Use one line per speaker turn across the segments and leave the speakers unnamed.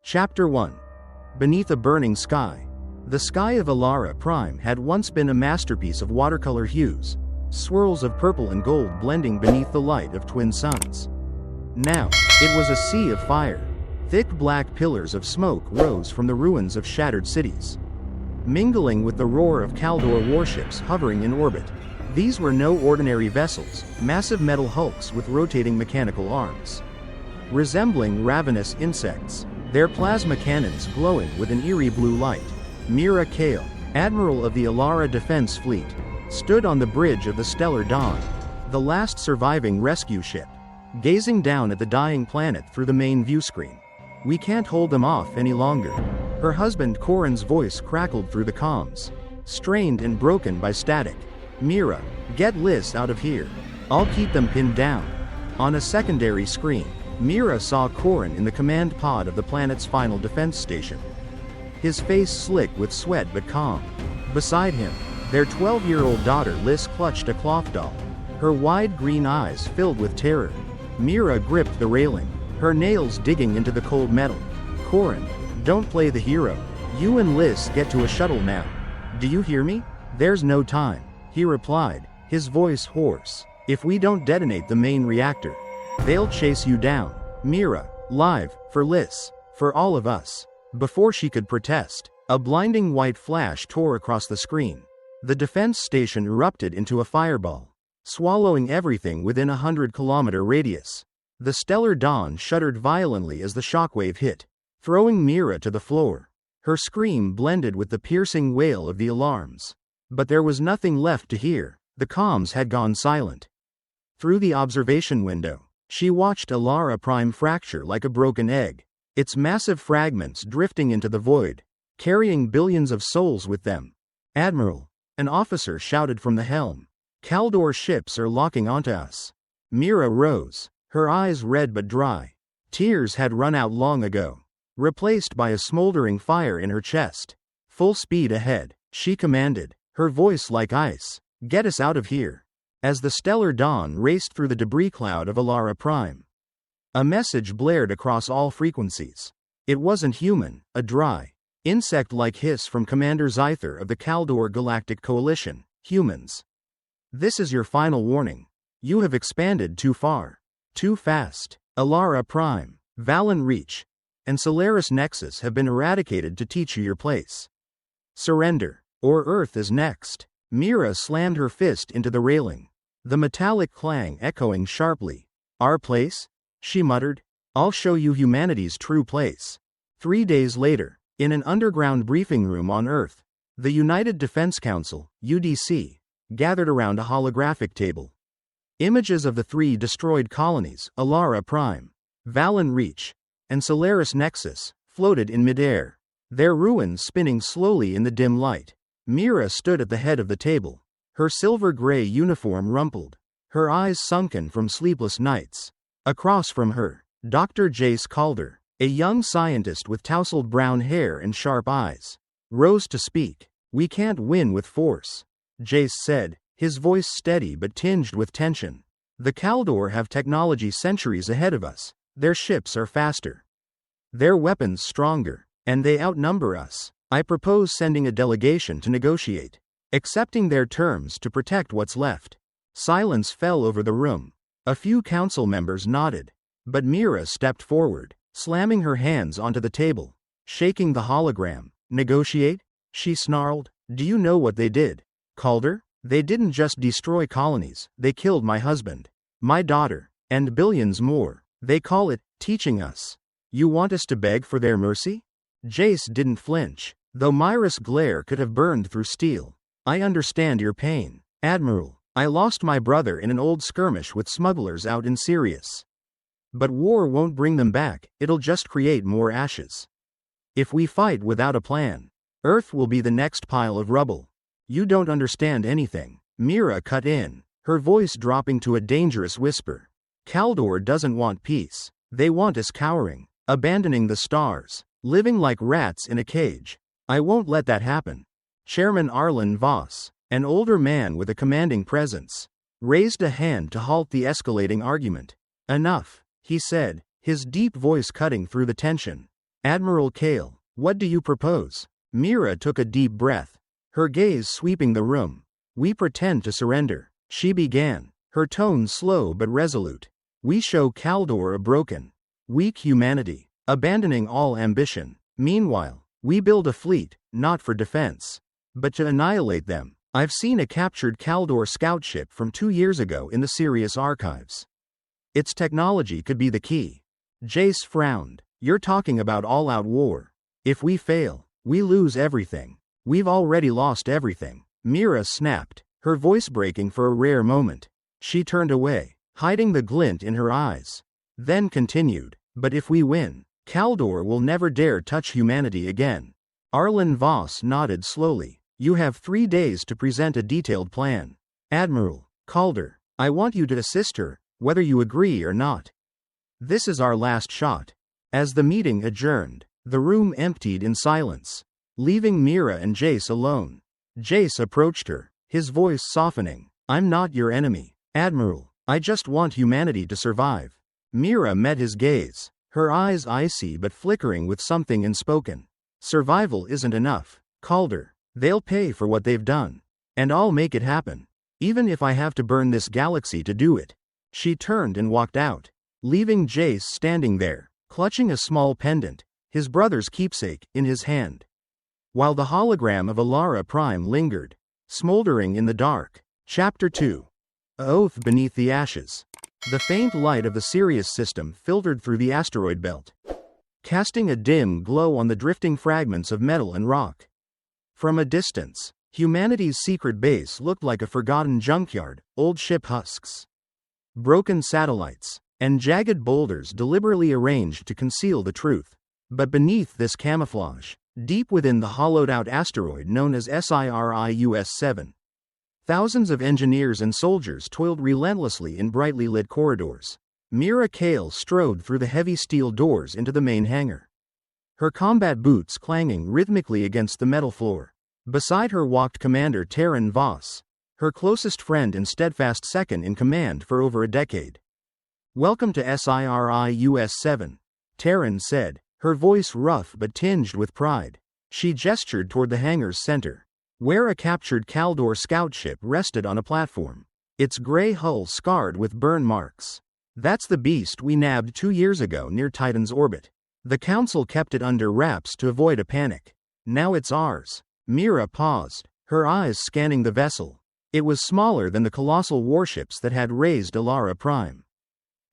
Chapter 1. Beneath a Burning Sky. The sky of Kalthara Prime had once been a masterpiece of watercolor hues, swirls of purple and gold blending beneath the light of twin suns. Now, it was a sea of fire. Thick black pillars of smoke rose from the ruins of shattered cities, mingling with the roar of Kaldor warships hovering in orbit. These were no ordinary vessels, massive metal hulks with rotating mechanical arms, resembling ravenous insects, their plasma cannons glowing with an eerie blue light. Mira Kael, Admiral of the Kalthara Defense Fleet, stood on the bridge of the Stellar Dawn, the last surviving rescue ship, gazing down at the dying planet through the main viewscreen. "We can't hold them off any longer." Her husband Corin's voice crackled through the comms, strained and broken by static. "Mira, get Liz out of here. I'll keep them pinned down." On a secondary screen, Mira saw Corin in the command pod of the planet's final defense station. His face slick with sweat but calm. Beside him, their 12-year-old daughter Liz clutched a cloth doll, her wide green eyes filled with terror. Mira gripped the railing, her nails digging into the cold metal. "Corin, don't play the hero. You and Liz get to a shuttle now. Do you hear me?" "There's no time," he replied, his voice hoarse. "If we don't detonate the main reactor, they'll chase you down." "Mira, live, for Liz, for all of us." Before she could protest, a blinding white flash tore across the screen. The defense station erupted into a fireball, swallowing everything within a 100-kilometer radius. The Stellar Dawn shuddered violently as the shockwave hit, throwing Mira to the floor. Her scream blended with the piercing wail of the alarms. But there was nothing left to hear. The comms had gone silent. Through the observation window, she watched Kalthara Prime fracture like a broken egg, its massive fragments drifting into the void, carrying billions of souls with them. "Admiral," an officer shouted from the helm. "Kaldor ships are locking onto us." Mira rose, her eyes red but dry. Tears had run out long ago, replaced by a smoldering fire in her chest. "Full speed ahead," she commanded, her voice like ice. "Get us out of here." As the Stellar Dawn raced through the debris cloud of Kalthara Prime, a message blared across all frequencies. It wasn't human, a dry, insect-like hiss from Commander Zyther of the Kaldor Galactic Coalition. "Humans, this is your final warning. You have expanded too far. Too fast. Kalthara Prime, Valen Reach, and Solaris Nexus have been eradicated to teach you your place. Surrender, or Earth is next." Mira slammed her fist into the railing, the metallic clang echoing sharply. "Our place?" she muttered. "I'll show you humanity's true place." 3 days later, in an underground briefing room on Earth, the United Defense Council, UDC, gathered around a holographic table. Images of the 3 destroyed colonies, Kalthara Prime, Valen Reach, and Solaris Nexus, floated in midair, their ruins spinning slowly in the dim light. Mira stood at the head of the table, her silver-gray uniform rumpled, her eyes sunken from sleepless nights. Across from her, Dr. Jace Kaldor, a young scientist with tousled brown hair and sharp eyes, rose to speak. "We can't win with force," Jace said, his voice steady but tinged with tension. "The Kaldor have technology centuries ahead of us. Their ships are faster, their weapons stronger, and they outnumber us. I propose sending a delegation to negotiate, accepting their terms to protect what's left." Silence fell over the room. A few council members nodded, but Mira stepped forward, slamming her hands onto the table, shaking the hologram. "Negotiate?" she snarled. "Do you know what they did, Kaldor? They didn't just destroy colonies, they killed my husband, my daughter, and billions more. They call it teaching us. You want us to beg for their mercy?" Jace didn't flinch, though Mira's glare could have burned through steel. "I understand your pain, Admiral. I lost my brother in an old skirmish with smugglers out in Sirius. But war won't bring them back, it'll just create more ashes. If we fight without a plan, Earth will be the next pile of rubble." "You don't understand anything," Mira cut in, her voice dropping to a dangerous whisper. "Kaldor doesn't want peace. They want us cowering, abandoning the stars, living like rats in a cage. I won't let that happen." Chairman Arlen Voss, an older man with a commanding presence, raised a hand to halt the escalating argument. "Enough," he said, his deep voice cutting through the tension. Admiral Kael, what do you propose? Mira took a deep breath, her gaze sweeping the room. We pretend to surrender, she began, her tone slow but resolute. We show Kaldor a broken, weak humanity, abandoning all ambition. Meanwhile, we build a fleet, not for defense, but to annihilate them. I've seen a captured Kaldor scout ship from 2 years ago in the Sirius archives. Its technology could be the key. Jace frowned. You're talking about all-out war. If we fail, we lose everything. We've already lost everything. Mira snapped, her voice breaking for a rare moment. She turned away, hiding the glint in her eyes. Then continued, but if we win, Kaldor will never dare touch humanity again. Arlen Voss nodded slowly. You have 3 days to present a detailed plan. Admiral Kaldor, I want you to assist her, whether you agree or not. This is our last shot. As the meeting adjourned, the room emptied in silence, leaving Mira and Jace alone. Jace approached her, his voice softening. I'm not your enemy, Admiral. I just want humanity to survive. Mira met his gaze, her eyes icy but flickering with something unspoken. Survival isn't enough, Kaldor. They'll pay for what they've done. And I'll make it happen. Even if I have to burn this galaxy to do it. She turned and walked out, leaving Jace standing there, clutching a small pendant, his brother's keepsake, in his hand. While the hologram of Kalthara Prime lingered, smoldering in the dark. Chapter 2. A Oath Beneath the Ashes. The faint light of the Sirius system filtered through the asteroid belt, casting a dim glow on the drifting fragments of metal and rock. From a distance, humanity's secret base looked like a forgotten junkyard, old ship husks, broken satellites, and jagged boulders deliberately arranged to conceal the truth. But beneath this camouflage, deep within the hollowed-out asteroid known as SCI-Fi, thousands of engineers and soldiers toiled relentlessly in brightly lit corridors. Mira Kael strode through the heavy steel doors into the main hangar, her combat boots clanging rhythmically against the metal floor. Beside her walked Commander Terran Voss, her closest friend and steadfast second in command for over a decade. Welcome to SCI-Fi, Terran said, her voice rough but tinged with pride. She gestured toward the hangar's center, where a captured Kaldor scout ship rested on a platform, its gray hull scarred with burn marks. That's the beast we nabbed 2 years ago near Titan's orbit. The Council kept it under wraps to avoid a panic. Now it's ours. Mira paused, her eyes scanning the vessel. It was smaller than the colossal warships that had raised Kalthara Prime.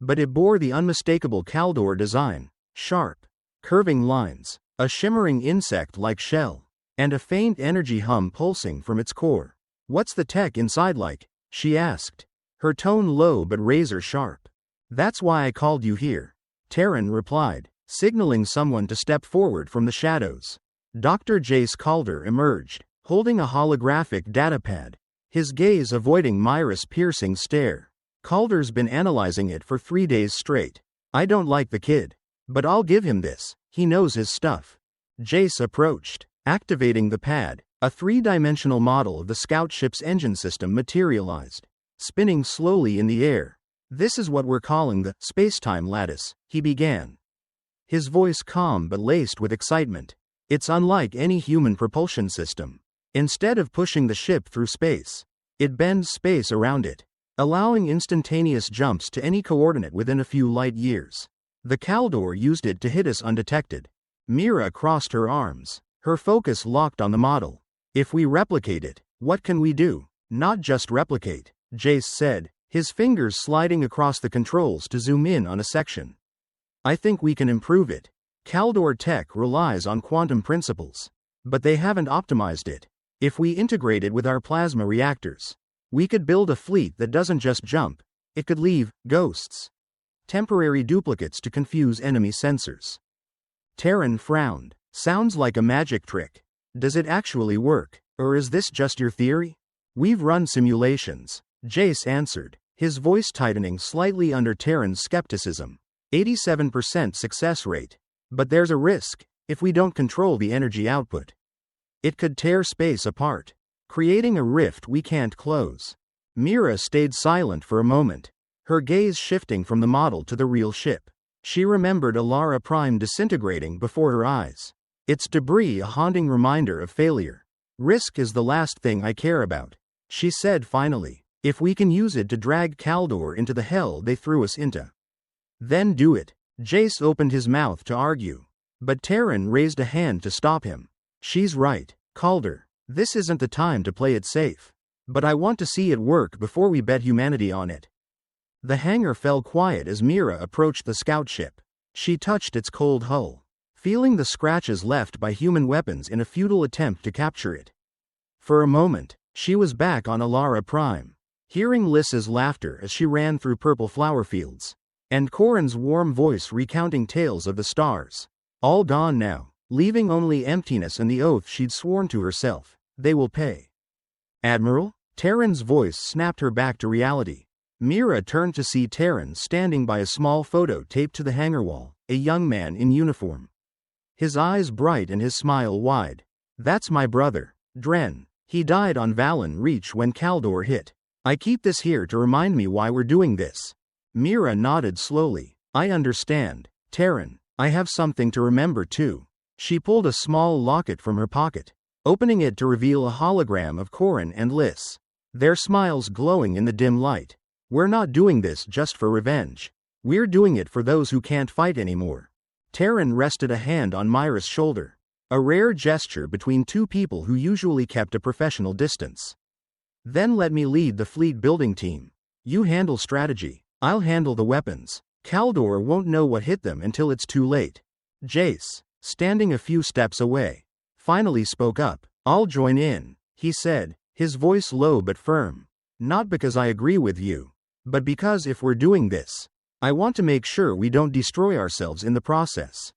But it bore the unmistakable Kaldor design, sharp, curving lines, a shimmering insect-like shell, and a faint energy hum pulsing from its core. What's the tech inside like? She asked, her tone low but razor-sharp. That's why I called you here, Terran replied, signaling someone to step forward from the shadows. Dr. Jace Kaldor emerged, holding a holographic datapad, his gaze avoiding Mira's piercing stare. Kaldor's been analyzing it for 3 days straight. I don't like the kid, but I'll give him this, he knows his stuff. Jace approached, activating the pad. A 3-dimensional model of the scout ship's engine system materialized, spinning slowly in the air. This is what we're calling the space-time lattice, he began, his voice calm but laced with excitement. It's unlike any human propulsion system. Instead of pushing the ship through space, it bends space around it, allowing instantaneous jumps to any coordinate within a few light years. The Kaldor used it to hit us undetected. Mira crossed her arms, her focus locked on the model. If we replicate it, what can we do? Not just replicate, Jace said, his fingers sliding across the controls to zoom in on a section. I think we can improve it. Kaldor tech relies on quantum principles, but they haven't optimized it. If we integrate it with our plasma reactors, we could build a fleet that doesn't just jump, it could leave ghosts, temporary duplicates to confuse enemy sensors. Terran frowned. Sounds like a magic trick. Does it actually work, or is this just your theory? We've run simulations, Jace answered, his voice tightening slightly under Terran's skepticism. 87% success rate. But there's a risk, if we don't control the energy output. It could tear space apart, creating a rift we can't close. Mira stayed silent for a moment, her gaze shifting from the model to the real ship. She remembered Alara Prime disintegrating before her eyes. Its debris a haunting reminder of failure. Risk is the last thing I care about, she said finally. If we can use it to drag Kaldor into the hell they threw us into, then do it. Jace opened his mouth to argue, but Terran raised a hand to stop him. She's right, Kaldor. This isn't the time to play it safe. But I want to see it work before we bet humanity on it. The hangar fell quiet as Mira approached the scout ship. She touched its cold hull, feeling the scratches left by human weapons in a futile attempt to capture it. For a moment, she was back on Alara Prime, hearing Lys's laughter as she ran through purple flower fields, and Corrin's warm voice recounting tales of the stars. All gone now, leaving only emptiness and the oath she'd sworn to herself. They will pay. Admiral? Terran's voice snapped her back to reality. Mira turned to see Terran standing by a small photo taped to the hangar wall, a young man in uniform. His eyes bright and his smile wide. That's my brother, Dren. He died on Valen Reach when Kaldor hit. I keep this here to remind me why we're doing this. Mira nodded slowly. I understand, Terran. I have something to remember too. She pulled a small locket from her pocket, opening it to reveal a hologram of Corrin and Lys, their smiles glowing in the dim light. We're not doing this just for revenge. We're doing it for those who can't fight anymore. Terran rested a hand on Mira's shoulder, a rare gesture between two people who usually kept a professional distance. Then let me lead the fleet building team. You handle strategy. I'll handle the weapons. Kaldor won't know what hit them until it's too late. Jace, standing a few steps away, finally spoke up. I'll join in, he said, his voice low but firm. Not because I agree with you, but because if we're doing this, I want to make sure we don't destroy ourselves in the process.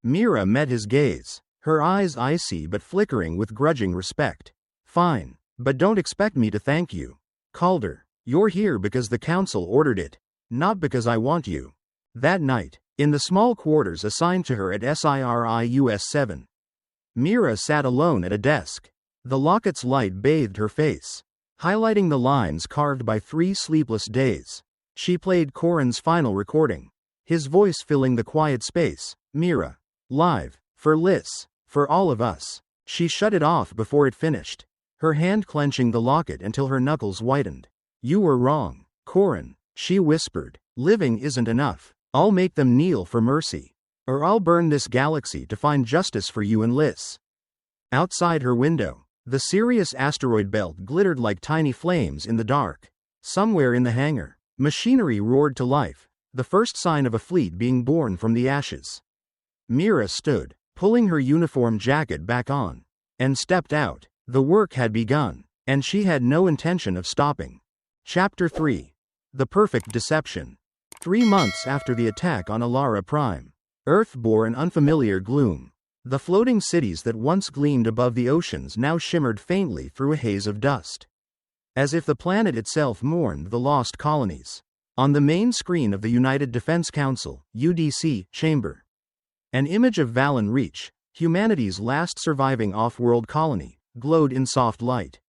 Mira met his gaze, her eyes icy but flickering with grudging respect. Fine, but don't expect me to thank you. Kaldor, you're here because the council ordered it, not because I want you. That night, in the small quarters assigned to her at SCI-Fi, Mira sat alone at a desk. The locket's light bathed her face, highlighting the lines carved by 3 sleepless days. She played Corrin's final recording, his voice filling the quiet space. Mira. Live. For Lys. For all of us. She shut it off before it finished, her hand clenching the locket until her knuckles whitened. You were wrong, Corrin, she whispered. Living isn't enough. I'll make them kneel for mercy. Or I'll burn this galaxy to find justice for you and Lys. Outside her window, the Sirius asteroid belt glittered like tiny flames in the dark. Somewhere in the hangar, machinery roared to life, the first sign of a fleet being born from the ashes. Mira stood, pulling her uniform jacket back on, and stepped out. The work had begun, and she had no intention of stopping. Chapter 3. The Perfect Deception. 3 months after the attack on Alara Prime, Earth bore an unfamiliar gloom. The floating cities that once gleamed above the oceans now shimmered faintly through a haze of dust, as if the planet itself mourned the lost colonies. On the main screen of the United Defense Council (UDC) chamber, an image of Valen Reach, humanity's last surviving off-world colony, glowed in soft light.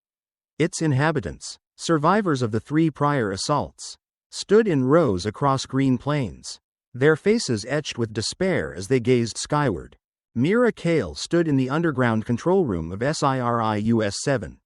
Its inhabitants, survivors of the 3 prior assaults, stood in rows across green plains, their faces etched with despair as they gazed skyward. Mira Kael stood in the underground control room of SCI-Fi,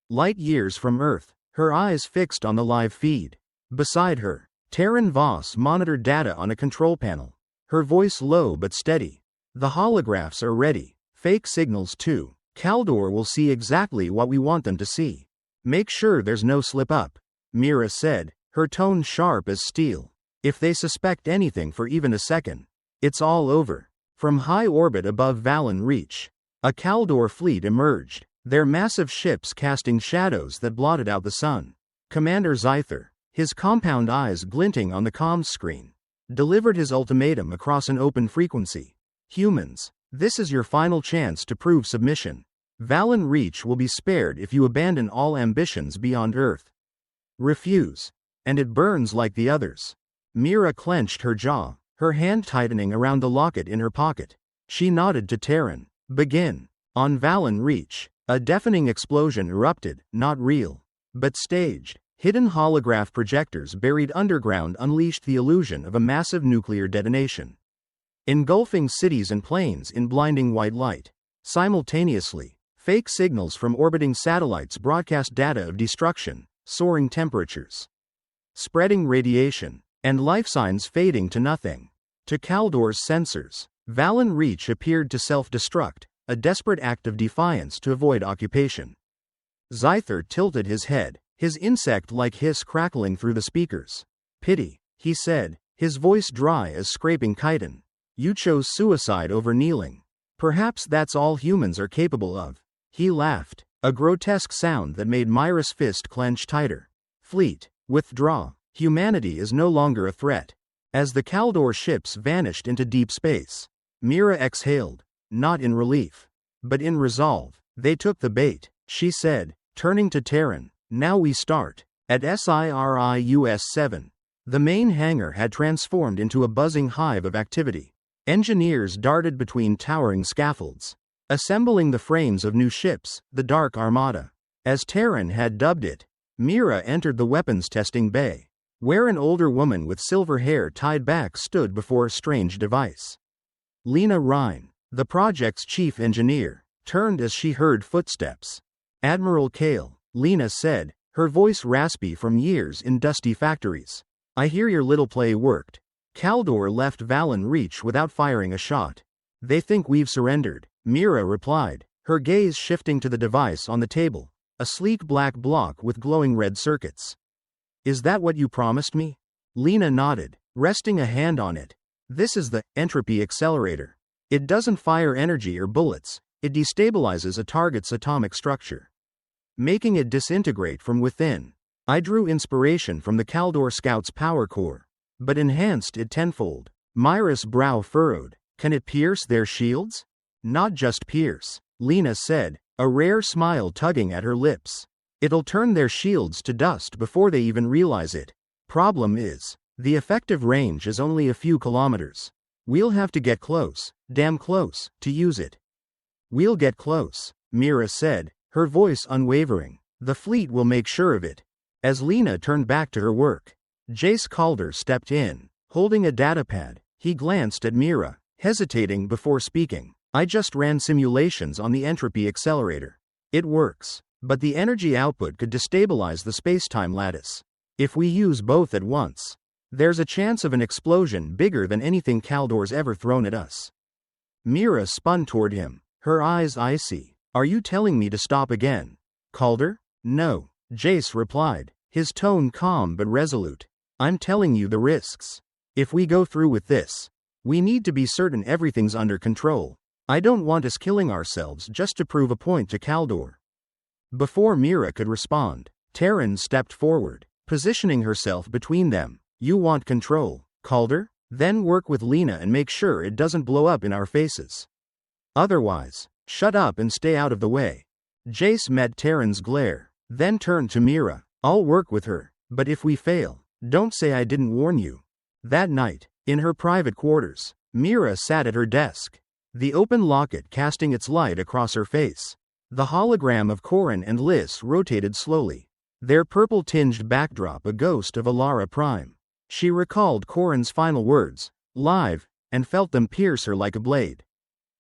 light years from Earth, her eyes fixed on the live feed. Beside her, Terran Voss monitored data on a control panel, her voice low but steady. The holographs are ready, fake signals too. Kaldor will see exactly what we want them to see. Make sure there's no slip-up, Mira said, her tone sharp as steel. If they suspect anything for even a second, it's all over. From high orbit above Valen Reach, a Kaldor fleet emerged, their massive ships casting shadows that blotted out the sun. Commander Zyther, his compound eyes glinting on the comms screen, delivered his ultimatum across an open frequency. Humans, this is your final chance to prove submission. Valen Reach will be spared if you abandon all ambitions beyond Earth. Refuse, and it burns like the others. Mira clenched her jaw, her hand tightening around the locket in her pocket. She nodded to Terran. Begin. On Valen Reach, a deafening explosion erupted, not real, but staged. Hidden holograph projectors buried underground unleashed the illusion of a massive nuclear detonation, engulfing cities and planes in blinding white light. Simultaneously, fake signals from orbiting satellites broadcast data of destruction, soaring temperatures, spreading radiation, and life signs fading to nothing. To Kaldor's sensors, Valen Reach appeared to self-destruct, a desperate act of defiance to avoid occupation. Zyther tilted his head, his insect-like hiss crackling through the speakers. "Pity," he said, his voice dry as scraping chitin. "You chose suicide over kneeling. Perhaps that's all humans are capable of." He laughed, a grotesque sound that made Mira's fist clench tighter. "Fleet, withdraw. Humanity is no longer a threat." As the Kaldor ships vanished into deep space, Mira exhaled, not in relief, but in resolve. "They took the bait," she said, turning to Terran. "Now we start." At SCI-Fi-7, the main hangar had transformed into a buzzing hive of activity. Engineers darted between towering scaffolds, assembling the frames of new ships, the Dark Armada, as Terran had dubbed it. Mira entered the weapons testing bay, where an older woman with silver hair tied back stood before a strange device. Lena Rhine, the project's chief engineer, turned as she heard footsteps. "Admiral Kael," Lena said, her voice raspy from years in dusty factories. "I hear your little play worked." Kaldor left Valen Reach without firing a shot. "They think we've surrendered," Mira replied, her gaze shifting to the device on the table, a sleek black block with glowing red circuits. "Is that what you promised me?" Lena nodded, resting a hand on it. "This is the entropy accelerator. It doesn't fire energy or bullets, it destabilizes a target's atomic structure, making it disintegrate from within. I drew inspiration from the Kaldor Scouts' power core, but enhanced it tenfold." Mira's brow furrowed. "Can it pierce their shields?" "Not just pierce," Lena said, a rare smile tugging at her lips. "It'll turn their shields to dust before they even realize it. Problem is, the effective range is only a few kilometers. We'll have to get close, damn close, to use it." "We'll get close," Mira said, her voice unwavering. "The fleet will make sure of it." As Lena turned back to her work, Jace Kaldor stepped in, holding a datapad. He glanced at Mira, hesitating before speaking. "I just ran simulations on the entropy accelerator. It works, but the energy output could destabilize the space-time lattice. If we use both at once, there's a chance of an explosion bigger than anything Kaldor's ever thrown at us." Mira spun toward him, her eyes icy. "Are you telling me to stop again, Kaldor?" "No," Jace replied, his tone calm but resolute. "I'm telling you the risks. If we go through with this, we need to be certain everything's under control. I don't want us killing ourselves just to prove a point to Kaldor." Before Mira could respond, Terran stepped forward, positioning herself between them. "You want control, Kaldor? Then work with Lena and make sure it doesn't blow up in our faces. Otherwise, shut up and stay out of the way." Jace met Terran's glare, then turned to Mira. "I'll work with her, but if we fail, don't say I didn't warn you." That night, in her private quarters, Mira sat at her desk, the open locket casting its light across her face. The hologram of Corin and Liz rotated slowly, their purple-tinged backdrop a ghost of Kalthara Prime. She recalled Corin's final words, "Live," and felt them pierce her like a blade.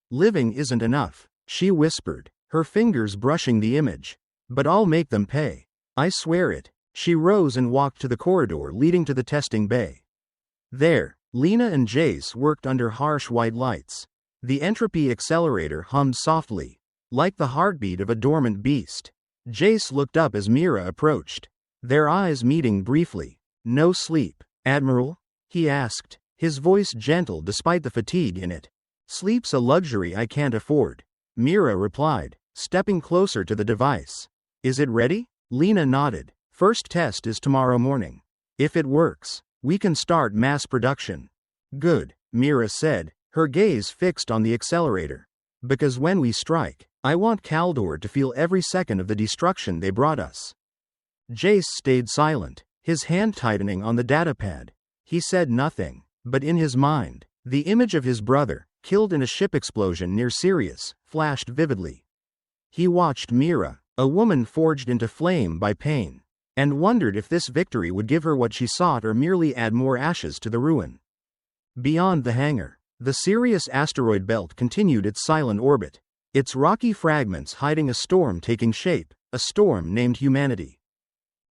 "Living isn't enough," she whispered, her fingers brushing the image. "But I'll make them pay. I swear it." She rose and walked to the corridor leading to the testing bay. There, Lena and Jace worked under harsh white lights. The entropy accelerator hummed softly, like the heartbeat of a dormant beast. Jace looked up as Mira approached, their eyes meeting briefly. "No sleep, Admiral?" he asked, his voice gentle despite the fatigue in it. "Sleep's a luxury I can't afford," Mira replied, stepping closer to the device. "Is it ready?" Lena nodded. "First test is tomorrow morning. If it works, we can start mass production." "Good," Mira said, her gaze fixed on the accelerator. "Because when we strike, I want Kaldor to feel every second of the destruction they brought us." Jace stayed silent, his hand tightening on the datapad. He said nothing, but in his mind, the image of his brother, killed in a ship explosion near Sirius, flashed vividly. He watched Mira, a woman forged into flame by pain, and wondered if this victory would give her what she sought or merely add more ashes to the ruin. Beyond the hangar, the Sirius asteroid belt continued its silent orbit, its rocky fragments hiding a storm taking shape, a storm named humanity.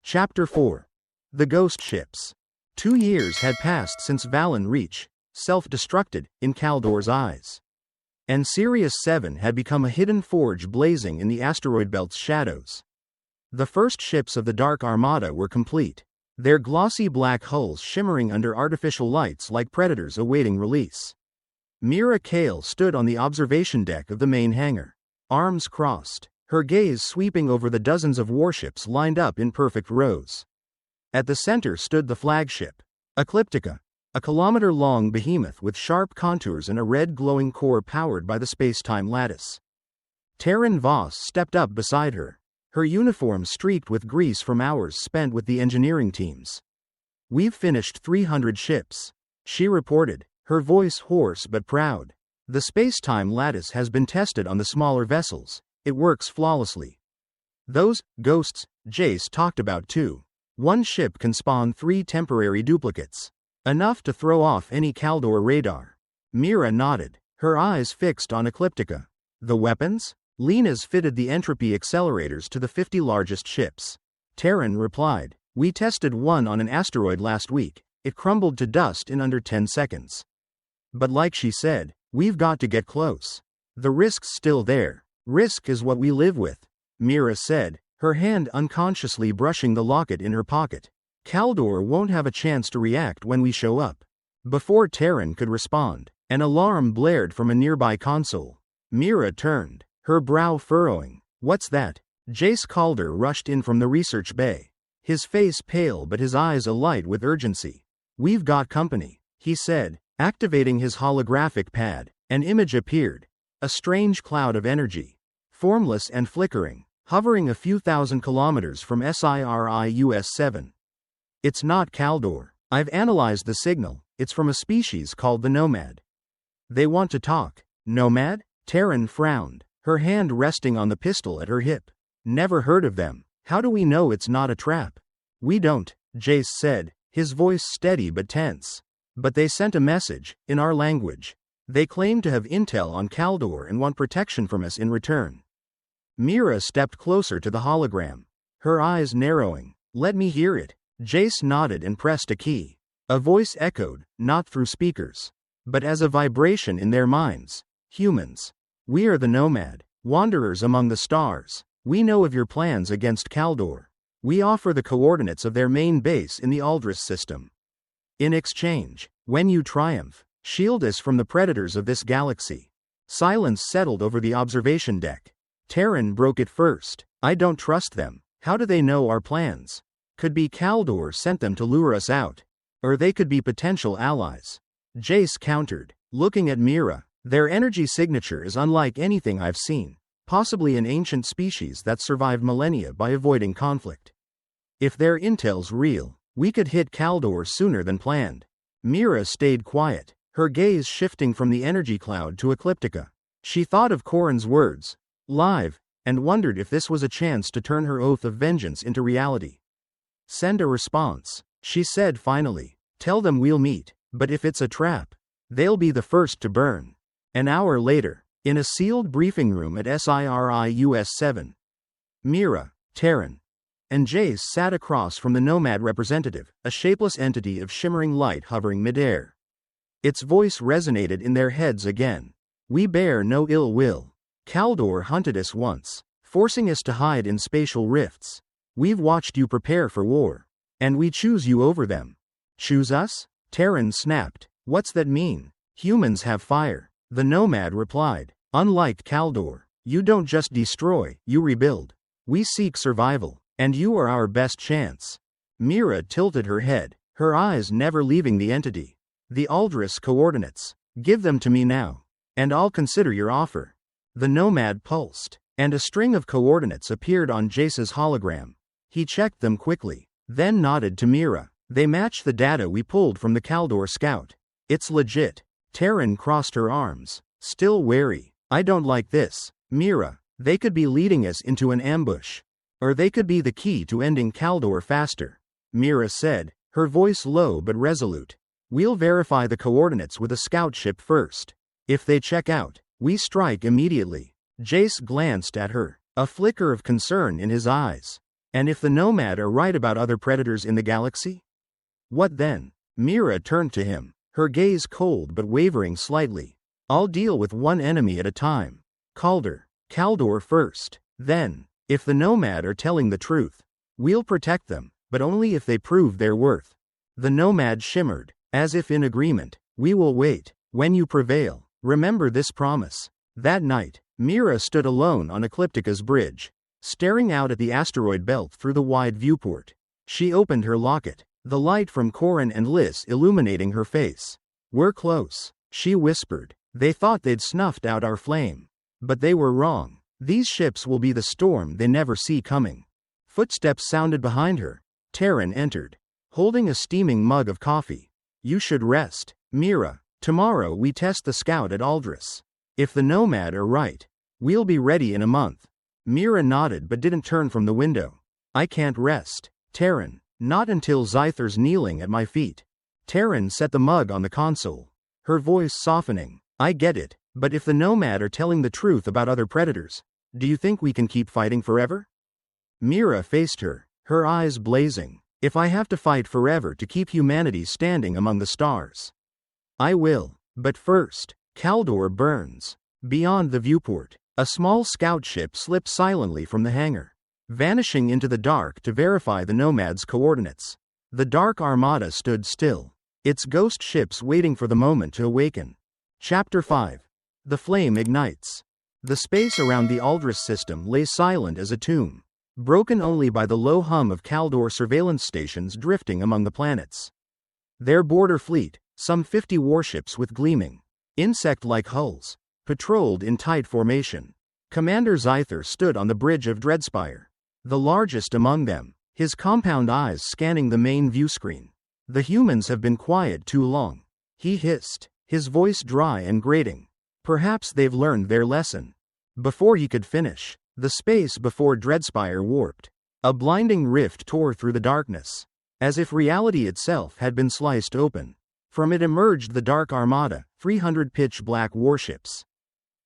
Chapter 4. The Ghost Ships. 2 years had passed since Valen Reach, self-destructed, in Kaldor's eyes. And Sirius 7 had become a hidden forge blazing in the asteroid belt's shadows. The first ships of the Dark Armada were complete, their glossy black hulls shimmering under artificial lights like predators awaiting release. Mira Kael stood on the observation deck of the main hangar, arms crossed, her gaze sweeping over the dozens of warships lined up in perfect rows. At the center stood the flagship, Ecliptica, a kilometer-long behemoth with sharp contours and a red glowing core powered by the space-time lattice. Terran Voss stepped up beside her, her uniform streaked with grease from hours spent with the engineering teams. "We've finished 300 ships," she reported, her voice hoarse but proud. "The space-time lattice has been tested on the smaller vessels. It works flawlessly." "Those ghosts Jace talked about too. One ship can spawn 3 temporary duplicates. Enough to throw off any Kaldor radar." Mira nodded, her eyes fixed on Ecliptica. "The weapons?" "Lena's fitted the entropy accelerators to the 50 largest ships." Terran replied, "We tested one on an asteroid last week. It crumbled to dust in under 10 seconds. But like she said, we've got to get close. The risk's still there." "Risk is what we live with," Mira said, her hand unconsciously brushing the locket in her pocket. "Kaldor won't have a chance to react when we show up." Before Terran could respond, an alarm blared from a nearby console. Mira turned, her brow furrowing. "What's that?" Jace Kaldor rushed in from the research bay, his face pale but his eyes alight with urgency. "We've got company," he said, activating his holographic pad. An image appeared, a strange cloud of energy, formless and flickering, hovering a few thousand kilometers from SCI-Fi-7. "It's not Kaldor. I've analyzed the signal. It's from a species called the Nomad." "They want to talk." "Nomad?" Terran frowned, her hand resting on the pistol at her hip. "Never heard of them. How do we know it's not a trap?" "We don't," Jace said, his voice steady but tense. "But they sent a message, in our language. They claim to have intel on Kaldor and want protection from us in return." Mira stepped closer to the hologram, her eyes narrowing. "Let me hear it." Jace nodded and pressed a key. A voice echoed, not through speakers, but as a vibration in their minds. "Humans. We are the Nomad, wanderers among the stars. We know of your plans against Kaldor. We offer the coordinates of their main base in the Aldris system. In exchange, when you triumph, shield us from the predators of this galaxy." Silence settled over the observation deck. Terran broke it first. "I don't trust them. How do they know our plans? Could be Kaldor sent them to lure us out. Or they could be potential allies." Jace countered, looking at Mira. "Their energy signature is unlike anything I've seen. Possibly an ancient species that survived millennia by avoiding conflict. If their intel's real, we could hit Kaldor sooner than planned." Mira stayed quiet, her gaze shifting from the energy cloud to Ecliptica. She thought of Corrin's words, "live," and wondered if this was a chance to turn her oath of vengeance into reality. "Send a response," she said finally. "Tell them we'll meet, but if it's a trap, they'll be the first to burn." An hour later, in a sealed briefing room at SCI-Fi-7, Mira, Terran, and Jace sat across from the Nomad representative, a shapeless entity of shimmering light hovering midair. Its voice resonated in their heads again. "We bear no ill will. Kaldor hunted us once, forcing us to hide in spatial rifts. We've watched you prepare for war, and we choose you over them." "Choose us?" Terran snapped. "What's that mean?" "Humans have fire," the Nomad replied. "Unlike Kaldor, you don't just destroy, you rebuild. We seek survival, and you are our best chance." Mira tilted her head, her eyes never leaving the entity. "The Aldris coordinates. Give them to me now, and I'll consider your offer." The Nomad pulsed, and a string of coordinates appeared on Jace's hologram. He checked them quickly, then nodded to Mira. "They match the data we pulled from the Kaldor scout. It's legit." Terran crossed her arms, still wary. "I don't like this, Mira. They could be leading us into an ambush." Or they could be the key to ending Kaldor faster. Mira said, her voice low but resolute. We'll verify the coordinates with a scout ship first. If they check out, we strike immediately. Jace glanced at her, a flicker of concern in his eyes. And if the Nomad are right about other predators in the galaxy? What then? Mira turned to him, her gaze cold but wavering slightly. I'll deal with one enemy at a time. Kaldor first. Then, if the Nomad are telling the truth, we'll protect them, but only if they prove their worth. The Nomad shimmered, as if in agreement. We will wait. When you prevail, remember this promise. That night, Mira stood alone on Ecliptica's bridge, staring out at the asteroid belt through the wide viewport. She opened her locket, the light from Corin and Liz illuminating her face. We're close, she whispered. They thought they'd snuffed out our flame. But they were wrong. These ships will be the storm they never see coming. Footsteps sounded behind her. Terran entered, holding a steaming mug of coffee. You should rest, Mira. Tomorrow we test the scout at Aldris. If the Nomad are right, we'll be ready in a month. Mira nodded but didn't turn from the window. I can't rest, Terran. Not until Zyther's kneeling at my feet. Terran set the mug on the console, her voice softening. I get it, but if the Nomad are telling the truth about other predators, do you think we can keep fighting forever? Mira faced her, her eyes blazing. If I have to fight forever to keep humanity standing among the stars, I will. But first, Kaldor burns. Beyond the viewport, a small scout ship slipped silently from the hangar, vanishing into the dark to verify the Nomad's coordinates. The Dark Armada stood still, its ghost ships waiting for the moment to awaken. Chapter 5. The flame ignites. The space around the Aldris system lay silent as a tomb, broken only by the low hum of Kaldor surveillance stations drifting among the planets. Their border fleet, some 50 warships with gleaming, insect-like hulls, patrolled in tight formation. Commander Zyther stood on the bridge of Dreadspire, the largest among them, his compound eyes scanning the main viewscreen. The humans have been quiet too long, he hissed, his voice dry and grating. Perhaps they've learned their lesson. Before he could finish, the space before Dreadspire warped. A blinding rift tore through the darkness, as if reality itself had been sliced open. From it emerged the Dark Armada, 300 pitch-black warships.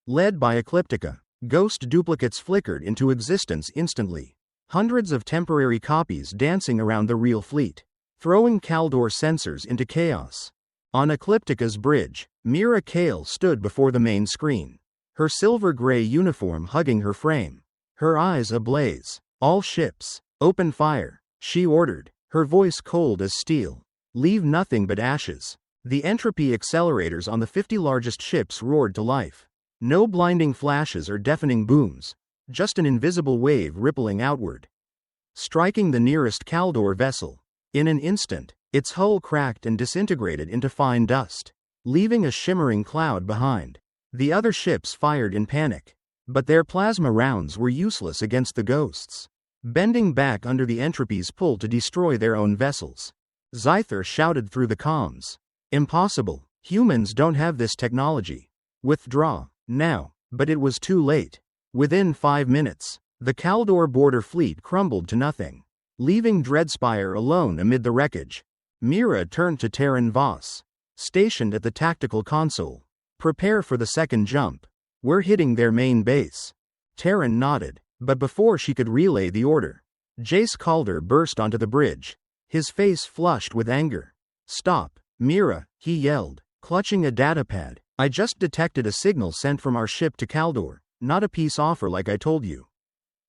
Led by Ecliptica, ghost duplicates flickered into existence instantly. Hundreds of temporary copies dancing around the real fleet, throwing Kaldor sensors into chaos. On Ecliptica's bridge, Mira Kael stood before the main screen, her silver-gray uniform hugging her frame, her eyes ablaze. All ships, open fire, she ordered, her voice cold as steel. Leave nothing but ashes. The entropy accelerators on the 50 largest ships roared to life. No blinding flashes or deafening booms, just an invisible wave rippling outward, striking the nearest Kaldor vessel. In an instant, its hull cracked and disintegrated into fine dust, leaving a shimmering cloud behind. The other ships fired in panic, but their plasma rounds were useless against the ghosts, bending back under the entropy's pull to destroy their own vessels. Zyther shouted through the comms. Impossible. Humans don't have this technology. Withdraw, now. But it was too late. Within 5 minutes, the Kaldor border fleet crumbled to nothing, leaving Dreadspire alone amid the wreckage. Mira turned to Terran Voss, stationed at the tactical console. Prepare for the second jump. We're hitting their main base. Terran nodded, but before she could relay the order, Jace Kaldor burst onto the bridge, his face flushed with anger. Stop, Mira, he yelled, clutching a datapad. I just detected a signal sent from our ship to Kaldor, not a peace offer like I told you.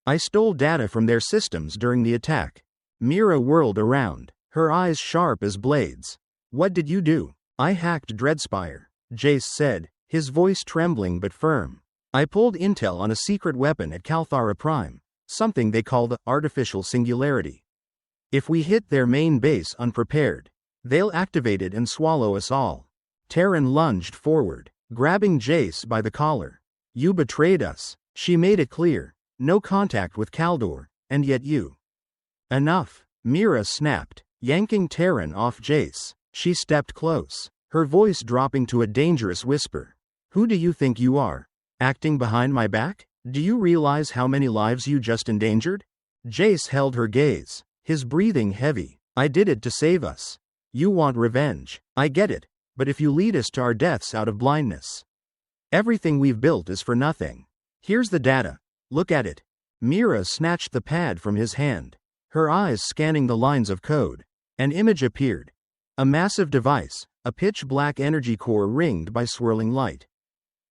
I stole data from their systems during the attack. Mira whirled around, her eyes sharp as blades. What did you do? I hacked Dreadspire, Jace said, his voice trembling but firm. I pulled intel on a secret weapon at Kalthara Prime, something they call the artificial singularity. If we hit their main base unprepared, they'll activate it and swallow us all. Terran lunged forward, grabbing Jace by the collar. You betrayed us. She made it clear. No contact with Kaldor, and yet you. Enough, Mira snapped, yanking Terran off Jace. She stepped close, her voice dropping to a dangerous whisper. Who do you think you are? Acting behind my back? Do you realize how many lives you just endangered? Jace held her gaze, his breathing heavy. I did it to save us. You want revenge. I get it, but if you lead us to our deaths out of blindness, everything we've built is for nothing. Here's the data. Look at it. Mira snatched the pad from his hand, her eyes scanning the lines of code. An image appeared. A massive device, a pitch-black energy core ringed by swirling light,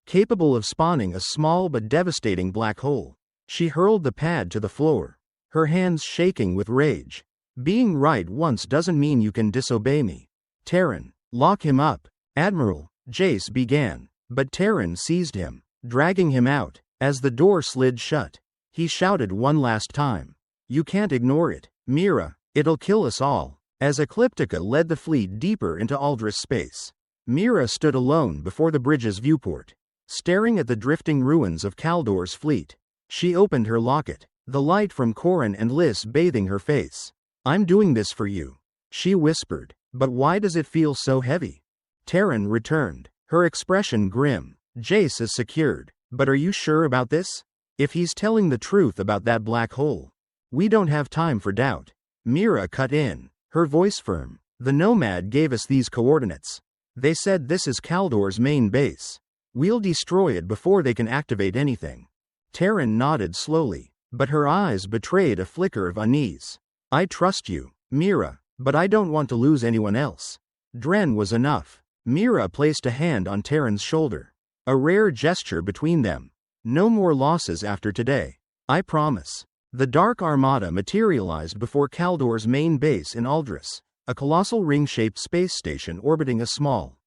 capable of spawning a small but devastating black hole. She hurled the pad to the floor, her hands shaking with rage. Being right once doesn't mean you can disobey me. Terran, lock him up. Admiral, Jace began, but Terran seized him, dragging him out. As the door slid shut, he shouted one last time. You can't ignore it, Mira, it'll kill us all. As Ecliptica led the fleet deeper into Aldris space, Mira stood alone before the bridge's viewport, staring at the drifting ruins of Kaldor's fleet. She opened her locket, the light from Corrin and Liss bathing her face. I'm doing this for you, she whispered, but why does it feel so heavy? Terran returned, her expression grim. Jace is secured, but are you sure about this? If he's telling the truth about that black hole, we don't have time for doubt. Mira cut in, her voice firm. The Nomad gave us these coordinates. They said this is Kaldor's main base. We'll destroy it before they can activate anything. Terran nodded slowly, but her eyes betrayed a flicker of unease. I trust you, Mira, but I don't want to lose anyone else. Dren was enough. Mira placed a hand on Terran's shoulder, a rare gesture between them. No more losses after today. I promise. The Dark Armada materialized before Kaldor's main base in Aldris, a colossal ring-shaped space station orbiting a small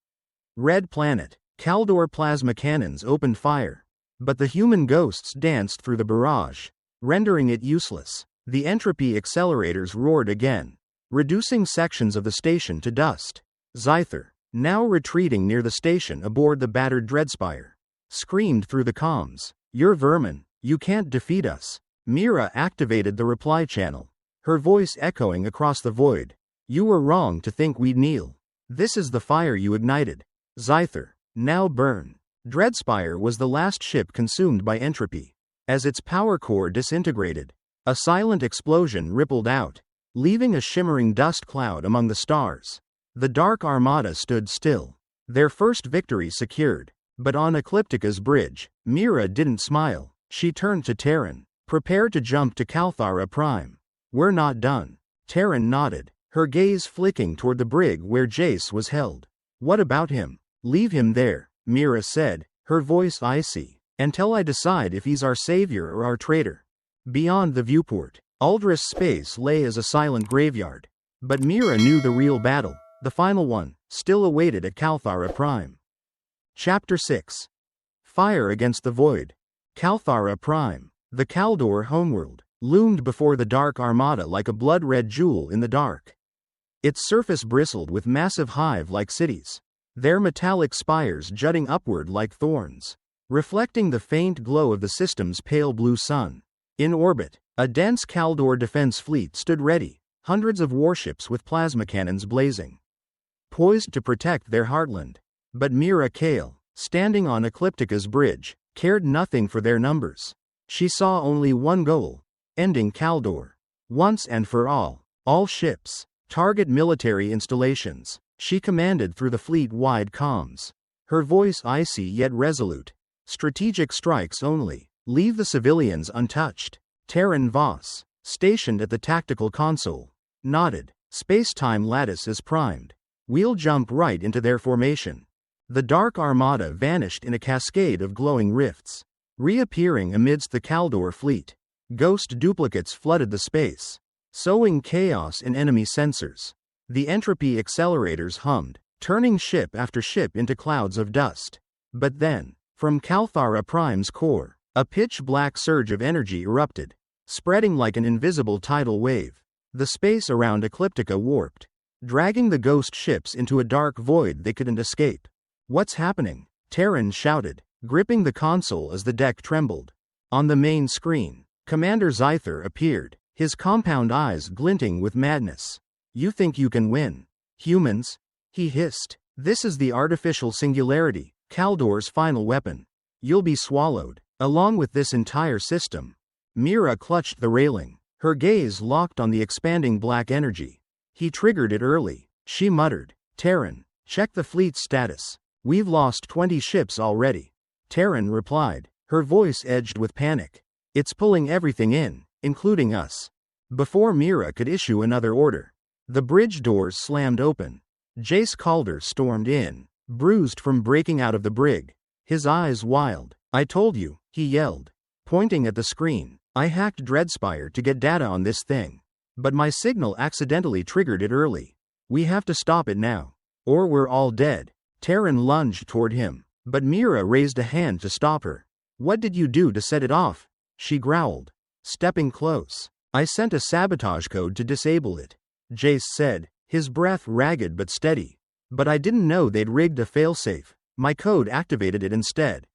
red planet. Kaldor plasma cannons opened fire, but the human ghosts danced through the barrage, rendering it useless. The entropy accelerators roared again, reducing sections of the station to dust. Zyther, now retreating near the station aboard the battered Dreadspire, screamed through the comms. You're vermin. You can't defeat us. Mira activated the reply channel, her voice echoing across the void. You were wrong to think we'd kneel. This is the fire you ignited. Zyther, now burn. Dreadspire was the last ship consumed by entropy. As its power core disintegrated, a silent explosion rippled out, leaving a shimmering dust cloud among the stars. The Dark Armada stood still, their first victory secured. But on Ecliptica's bridge, Mira didn't smile. She turned to Terran. Prepare to jump to Kalthara Prime. We're not done. Terran nodded, her gaze flicking toward the brig where Jace was held. What about him? Leave him there, Mira said, her voice icy, until I decide if he's our savior or our traitor. Beyond the viewport, Aldris space lay as a silent graveyard. But Mira knew the real battle, the final one, still awaited at Kalthara Prime. Chapter 6. Fire against the Void. Kalthara Prime, the Kaldor homeworld, loomed before the Dark Armada like a blood-red jewel in the dark. Its surface bristled with massive hive-like cities, their metallic spires jutting upward like thorns, reflecting the faint glow of the system's pale blue sun. In orbit, a dense Kaldor defense fleet stood ready, hundreds of warships with plasma cannons blazing, poised to protect their heartland. But Mira Kael, standing on Ecliptica's bridge, cared nothing for their numbers. She saw only one goal: ending Kaldor. Once and for all ships, target military installations, she commanded through the fleet-wide comms, her voice icy yet resolute. Strategic strikes only. Leave the civilians untouched. Terran Voss, stationed at the tactical console, nodded. Space-time lattice is primed. We'll jump right into their formation. The Dark Armada vanished in a cascade of glowing rifts, reappearing amidst the Kaldor fleet. Ghost duplicates flooded the space, sowing chaos in enemy sensors. The entropy accelerators hummed, turning ship after ship into clouds of dust. But then, from Kalthara Prime's core, a pitch-black surge of energy erupted, spreading like an invisible tidal wave. The space around Ecliptica warped, dragging the ghost ships into a dark void they couldn't escape. What's happening? Terran shouted, gripping the console as the deck trembled. On the main screen, Commander Zyther appeared, his compound eyes glinting with madness. You think you can win, humans? He hissed. This is the artificial singularity, Kaldor's final weapon. You'll be swallowed, along with this entire system. Mira clutched the railing, Her gaze locked on the expanding black energy. He triggered it early. She muttered. Terran, check the fleet's status. We've lost 20 ships already. Terran replied, her voice edged with panic. It's pulling everything in, including us. Before Mira could issue another order, the bridge doors slammed open. Jace Kaldor stormed in, bruised from breaking out of the brig. His eyes wild. I told you, he yelled, pointing at the screen. I hacked Dreadspire to get data on this thing. But my signal accidentally triggered it early. We have to stop it now, or we're all dead. Terran lunged toward him, but Mira raised a hand to stop her. What did you do to set it off? She growled, stepping close. I sent a sabotage code to disable it, Jace said, his breath ragged but steady. But I didn't know they'd rigged a failsafe. My code activated it instead.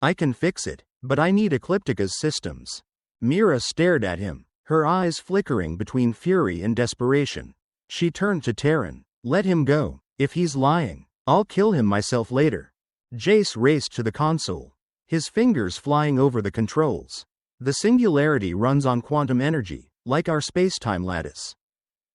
I can fix it, but I need Ecliptica's systems. Mira stared at him, her eyes flickering between fury and desperation. She turned to Terran. Let him go. If he's lying, I'll kill him myself later. Jace raced to the console, his fingers flying over the controls. The singularity runs on quantum energy, like our space-time lattice.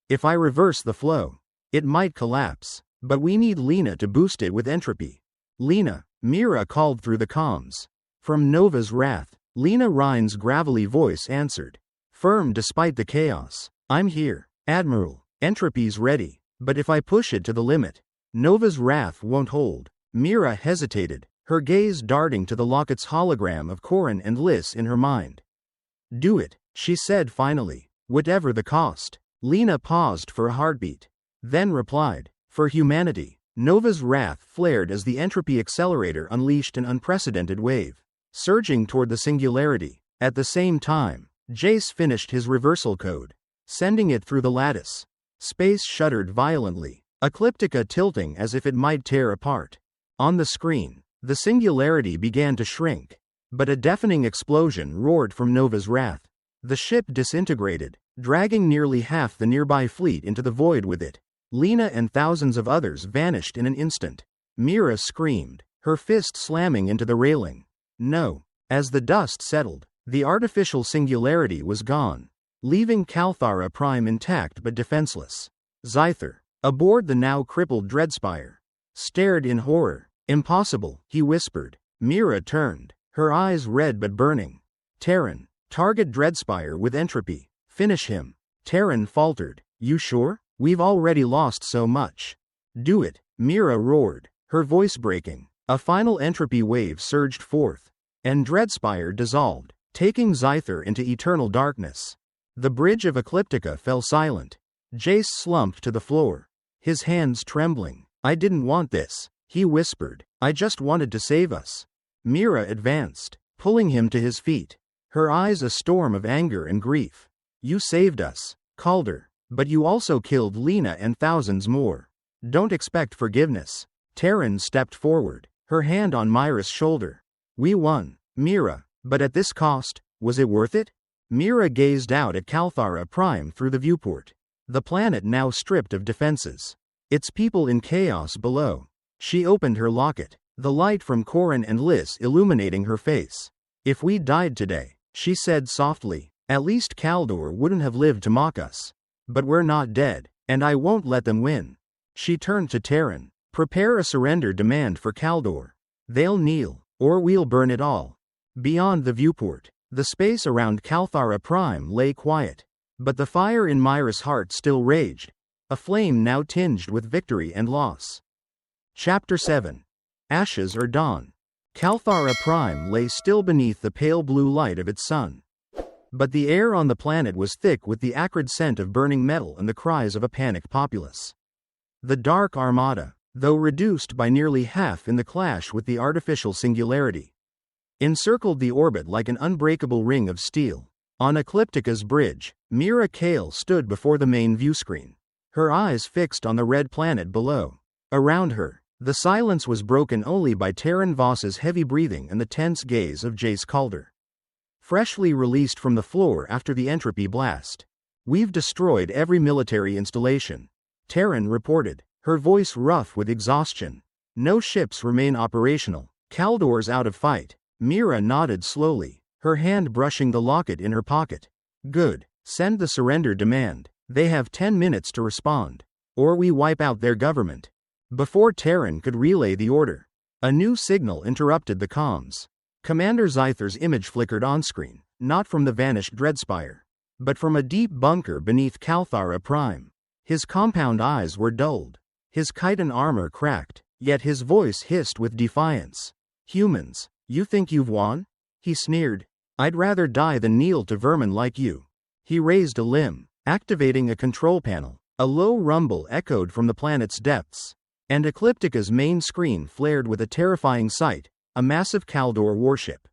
If I reverse the flow, it might collapse, but we need Lena to boost it with entropy. Lena, Mira called through the comms. From Nova's wrath, Lena Rhine's gravelly voice answered, firm despite the chaos. I'm here, Admiral. Entropy's ready, but if I push it to the limit, Nova's wrath won't hold. Mira hesitated, her gaze darting to the locket's hologram of Corrin and Liss in her mind. Do it, she said finally, whatever the cost. Lena paused for a heartbeat, then replied, for humanity. Nova's wrath flared as the entropy accelerator unleashed an unprecedented wave, surging toward the singularity. At the same time, Jace finished his reversal code, sending it through the lattice. Space shuddered violently, Ecliptica tilting as if it might tear apart. On the screen, the singularity began to shrink, but a deafening explosion roared from Nova's wrath. The ship disintegrated, dragging nearly half the nearby fleet into the void with it. Lena and thousands of others vanished in an instant. Mira screamed, her fist slamming into the railing. No. As the dust settled, the artificial singularity was gone, leaving Kalthara Prime intact but defenseless. Zyther, aboard the now crippled Dreadspire, stared in horror. Impossible, he whispered. Mira turned, her eyes red but burning. Terran, target Dreadspire with entropy. Finish him. Terran faltered. You sure? We've already lost so much. Do it, Mira roared, her voice breaking. A final entropy wave surged forth, and Dreadspire dissolved, taking Zyther into eternal darkness. The bridge of Ecliptica fell silent. Jace slumped to the floor, his hands trembling. I didn't want this, he whispered. I just wanted to save us. Mira advanced, pulling him to his feet, her eyes a storm of anger and grief. You saved us, Kaldor, but you also killed Lena and thousands more. Don't expect forgiveness. Terran stepped forward, her hand on Mira's shoulder. We won, Mira, but at this cost, was it worth it? Mira gazed out at Kalthara Prime through the viewport, the planet now stripped of defenses, its people in chaos below. She opened her locket, the light from Corrin and Liss illuminating her face. If we died today, she said softly, at least Kaldor wouldn't have lived to mock us. But we're not dead, and I won't let them win. She turned to Terran. Prepare a surrender demand for Kaldor. They'll kneel, or we'll burn it all. Beyond the viewport, the space around Kalthara Prime lay quiet, but the fire in Mira's heart still raged, a flame now tinged with victory and loss. Chapter 7. Ashes or Dawn. Kalthara Prime lay still beneath the pale blue light of its sun. But the air on the planet was thick with the acrid scent of burning metal and the cries of a panicked populace. The Dark Armada, though reduced by nearly half in the clash with the artificial singularity, encircled the orbit like an unbreakable ring of steel. On Ecliptica's bridge, Mira Kael stood before the main viewscreen, her eyes fixed on the red planet below. Around her, the silence was broken only by Terran Voss's heavy breathing and the tense gaze of Jace Kaldor, freshly released from the floor after the entropy blast. We've destroyed every military installation, Terran reported, her voice rough with exhaustion. No ships remain operational. Kaldor's out of fight. Mira nodded slowly, her hand brushing the locket in her pocket. Good, Send the surrender demand. They have 10 minutes to respond. Or we wipe out their government. Before Terran could relay the order, a new signal interrupted the comms. Commander Zyther's image flickered on-screen, not from the vanished Dreadspire, but from a deep bunker beneath Kalthara Prime. His compound eyes were dulled. His chitin armor cracked, yet his voice hissed with defiance. "Humans, you think you've won?" He sneered. "I'd rather die than kneel to vermin like you." He raised a limb, activating a control panel. A low rumble echoed from the planet's depths, and Ecliptica's main screen flared with a terrifying sight, a massive Kaldor warship.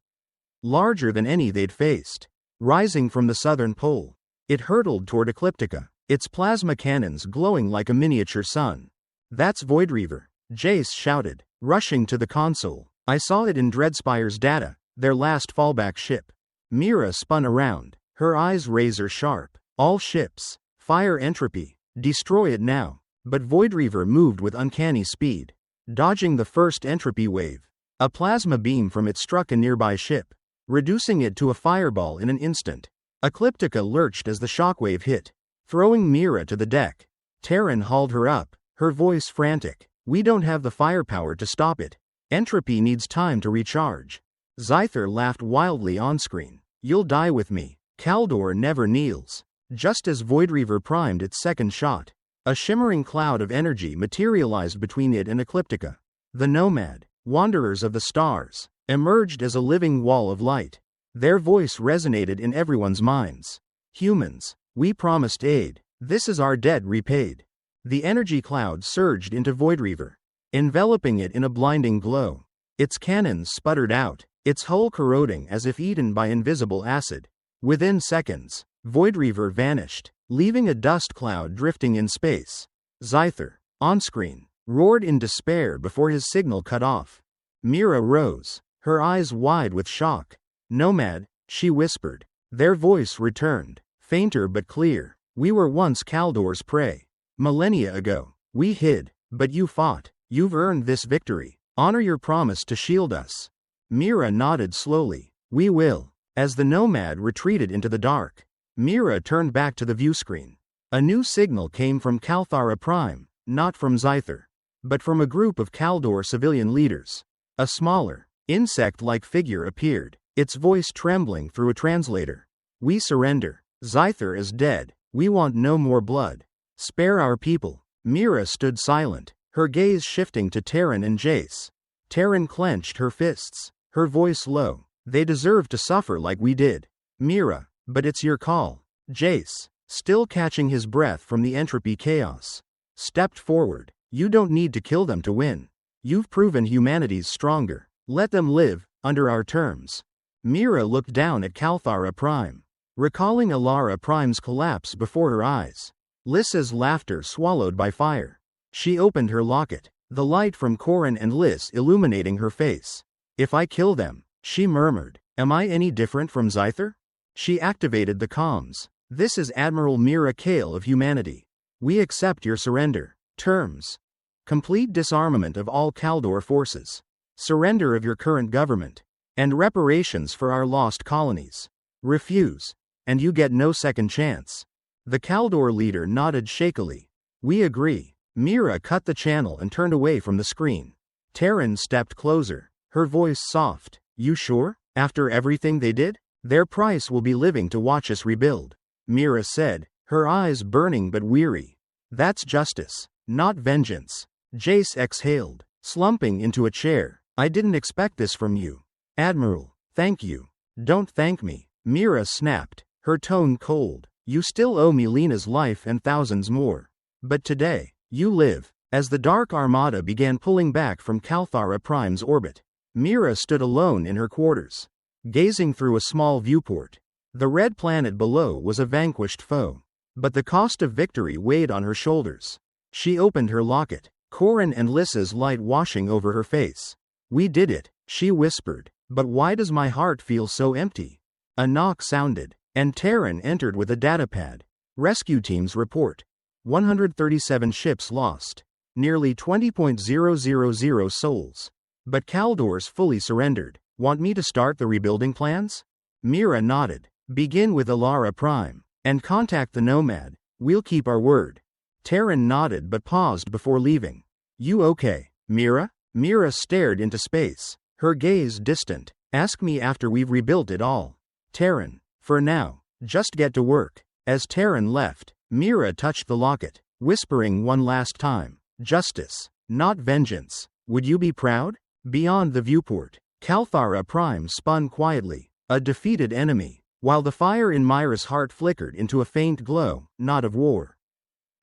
Larger than any they'd faced. Rising from the southern pole, it hurtled toward Ecliptica, its plasma cannons glowing like a miniature sun. "That's Voidreaver," Jace shouted, rushing to the console. "I saw it in Dreadspire's data, their last fallback ship." Mira spun around, her eyes razor sharp. "All ships, fire entropy, destroy it now." But Voidreaver moved with uncanny speed, dodging the first entropy wave. A plasma beam from it struck a nearby ship, reducing it to a fireball in an instant. Ecliptica lurched as the shockwave hit, throwing Mira to the deck. Terran hauled her up, her voice frantic. "We don't have the firepower to stop it. Entropy needs time to recharge." Zyther laughed wildly on-screen. "You'll die with me." Kaldor never kneels. Just as Voidreaver primed its second shot, a shimmering cloud of energy materialized between it and Ecliptica. The Nomad, Wanderers of the Stars, emerged as a living wall of light. Their voice resonated in everyone's minds. "Humans, we promised aid. This is our debt repaid." The energy cloud surged into Voidreaver, enveloping it in a blinding glow. Its cannons sputtered out, its hull corroding as if eaten by invisible acid. Within seconds, Voidreaver vanished, leaving a dust cloud drifting in space. Zyther, on-screen, roared in despair before his signal cut off. Mira rose, her eyes wide with shock. "Nomad," she whispered. Their voice returned, fainter but clear. "We were once Kaldor's prey. Millennia ago. We hid, but you fought. You've earned this victory. Honor your promise to shield us." Mira nodded slowly. "We will." As the Nomad retreated into the dark, Mira turned back to the viewscreen. A new signal came from Kalthara Prime, not from Zyther, but from a group of Kaldor civilian leaders. A smaller, insect-like figure appeared, its voice trembling through a translator. "We surrender. Zyther is dead. We want no more blood. Spare our people." Mira stood silent, her gaze shifting to Terran and Jace. Terran clenched her fists, her voice low. "They deserve to suffer like we did." "Mira, but it's your call." Jace, still catching his breath from the entropy chaos, stepped forward. "You don't need to kill them to win. You've proven humanity's stronger. Let them live, under our terms." Mira looked down at Kalthara Prime, recalling Alara Prime's collapse before her eyes. Lissa's laughter swallowed by fire. She opened her locket, the light from Corrin and Liss illuminating her face. "If I kill them," she murmured, "am I any different from Zyther?" She activated the comms. "This is Admiral Mira Kael of humanity. We accept your surrender. Terms: complete disarmament of all Kaldor forces, surrender of your current government, and reparations for our lost colonies. Refuse, and you get no second chance." The Kaldor leader nodded shakily. "We agree." Mira cut the channel and turned away from the screen. Terran stepped closer, her voice soft. "You sure? After everything they did? Their price will be living to watch us rebuild," Mira said, her eyes burning but weary. "That's justice, not vengeance." Jace exhaled, slumping into a chair. "I didn't expect this from you. Admiral, thank you." "Don't thank me," Mira snapped, her tone cold. "You still owe me Lena's life and thousands more. But today, you live." As the Dark Armada began pulling back from Kalthara Prime's orbit, Mira stood alone in her quarters, gazing through a small viewport. The red planet below was a vanquished foe, but the cost of victory weighed on her shoulders. She opened her locket, Corrin and Lissa's light washing over her face. "We did it," she whispered, "but why does my heart feel so empty?" A knock sounded, and Terran entered with a datapad. "Rescue teams report. 137 ships lost. Nearly 20,000 souls. But Kaldor's fully surrendered. Want me to start the rebuilding plans?" Mira nodded. "Begin with Alara Prime. And contact the Nomad. We'll keep our word. Terran nodded but paused before leaving. You okay, Mira? Mira stared into space, her gaze distant. Ask me after we've rebuilt it all. Terran, for now, just get to work. As Terran left, Mira touched the locket, whispering one last time, justice, not vengeance. Would you be proud? Beyond the viewport, Kalthara Prime spun quietly, a defeated enemy, while the fire in Mira's heart flickered into a faint glow, not of war,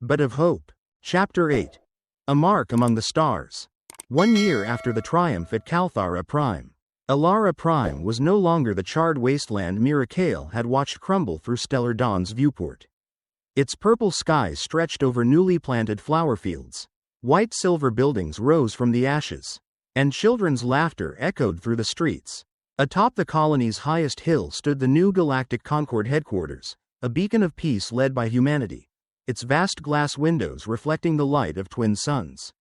but of hope. Chapter 8. A Mark Among the Stars. 1 year after the triumph at Kalthara Prime, Alara Prime was no longer the charred wasteland Mira Kael had watched crumble through Stellar Dawn's viewport. Its purple sky stretched over newly planted flower fields. White-silver buildings rose from the ashes, and children's laughter echoed through the streets. Atop the colony's highest hill stood the new Galactic Concord headquarters, a beacon of peace led by humanity, its vast glass windows reflecting the light of twin suns.